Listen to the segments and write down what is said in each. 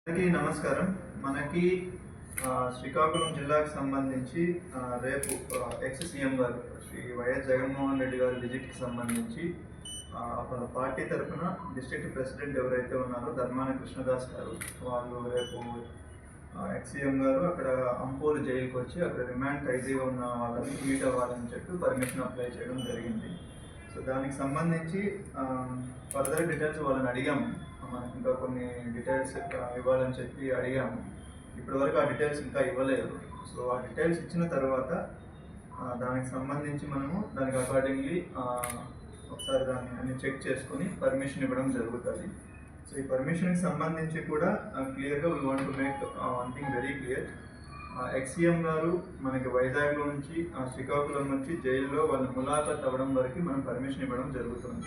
అందరికీ నమస్కారం. మనకి శ్రీకాకుళం జిల్లాకు సంబంధించి రేపు ఎక్స్ సీఎం గారు శ్రీ వైఎస్ జగన్మోహన్ రెడ్డి గారి విజిట్కి సంబంధించి వాళ్ళ పార్టీ తరఫున డిస్ట్రిక్ట్ ప్రెసిడెంట్ ఎవరైతే ఉన్నారో ధర్మాన కృష్ణదాస్ గారు వాళ్ళు రేపు ఎక్స్ సీఎం గారు అక్కడ అంపోలు జైలుకి వచ్చి అక్కడ రిమాండ్ ఖైదీగా ఉన్న వాళ్ళని మీట్ అవ్వాలని చెప్పి పర్మిషన్ అప్లై చేయడం జరిగింది. సో దానికి సంబంధించి ఫర్దర్ డీటెయిల్స్ వాళ్ళని అడిగాము. మనకి ఇంకా కొన్ని డీటెయిల్స్ ఇవ్వాలని చెప్పి అడిగాము. ఇప్పటివరకు ఆ డీటెయిల్స్ ఇంకా ఇవ్వలేదు. సో ఆ డీటెయిల్స్ ఇచ్చిన తర్వాత దానికి సంబంధించి మనము దానికి అకార్డింగ్లీ ఒకసారి దాన్ని అన్ని చెక్ చేసుకొని పర్మిషన్ ఇవ్వడం జరుగుతుంది. సో ఈ పర్మిషన్కి సంబంధించి కూడా క్లియర్గా we want to make one thing very clear. Ex-CM గారు మనకి వైజాగ్లో నుంచి శ్రీకాకుళం నుంచి జైల్లో వాళ్ళ ములాఖత్ అవ్వడం వరకు మనం పర్మిషన్ ఇవ్వడం జరుగుతుంది.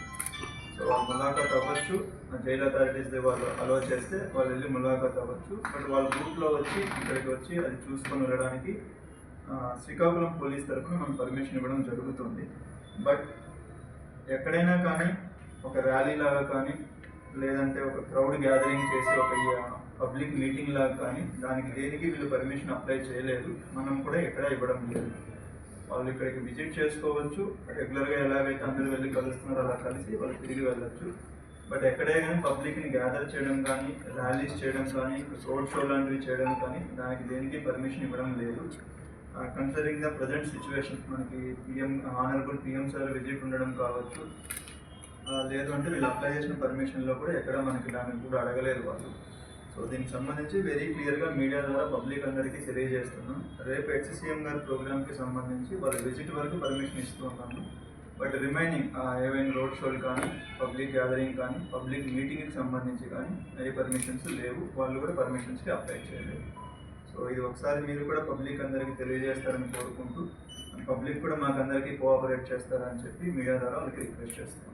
సో వాళ్ళు ములాఖత్ అవ్వచ్చు, జైలు అథారిటీస్ వాళ్ళు అలో చేస్తే వాళ్ళు వెళ్ళి ములాఖత్ అవ్వచ్చు. బట్ వాళ్ళ గ్రూప్లో వచ్చి ఇక్కడికి వచ్చి అది చూసుకొని వెళ్ళడానికి శ్రీకాకుళం పోలీస్ తరఫున మనం పర్మిషన్ ఇవ్వడం జరుగుతుంది. బట్ ఎక్కడైనా కానీ ఒక ర్యాలీ లాగా కానీ లేదంటే ఒక క్రౌడ్ గ్యాదరింగ్ చేసి ఒక పబ్లిక్ మీటింగ్ లాగా కానీ దానికి దేనికి వీళ్ళు పర్మిషన్ అప్లై చేయలేదు. మనం కూడా ఎక్కడ ఇవ్వడం లేదు. వాళ్ళు ఇక్కడికి విజిట్ చేసుకోవచ్చు, రెగ్యులర్గా ఎలాగైతే అందరూ వెళ్ళి కలుస్తున్నారో అలా కలిసి వాళ్ళు తిరిగి వెళ్ళచ్చు. బట్ ఎక్కడైనా కానీ పబ్లిక్ని గ్యాదర్ చేయడం కానీ ర్యాలీస్ చేయడం కానీ రోడ్ షో లాంటివి చేయడం కానీ దానికి దేనికి పర్మిషన్ ఇవ్వడం లేదు. కన్సిడరింగ్ ద ప్రజెంట్ సిచ్యువేషన్ మనకి ఆనరబుల్ పిఎం సార్ విజిట్ ఉండడం కావచ్చు, లేదు అంటే వీళ్ళు అప్లై చేసిన పర్మిషన్లో కూడా ఎక్కడ మనకి దానికి కూడా అడగలేదు వాళ్ళు. సో దీనికి సంబంధించి వెరీ క్లియర్గా మీడియా ద్వారా పబ్లిక్ అందరికీ తెలియజేస్తున్నాం. రేపు ఎక్స్సీఎం గారి ప్రోగ్రామ్కి సంబంధించి వాళ్ళ విజిట్ వరకు పర్మిషన్ ఇస్తూ ఉన్నాము. బట్ రిమైనింగ్ ఏవైనా రోడ్ షోలు కానీ పబ్లిక్ గ్యాదరింగ్ కానీ పబ్లిక్ మీటింగ్కి సంబంధించి కానీ ఏ పర్మిషన్స్ లేవు. వాళ్ళు కూడా పర్మిషన్స్కి అప్లై చేయలేదు. సో ఇది ఒకసారి మీరు కూడా పబ్లిక్ అందరికీ తెలియజేస్తారని కోరుకుంటూ పబ్లిక్ కూడా మాకు అందరికీ కోఆపరేట్ చేస్తారని చెప్పి మీడియా ద్వారా వాళ్ళకి రిక్వెస్ట్ చేస్తున్నాం.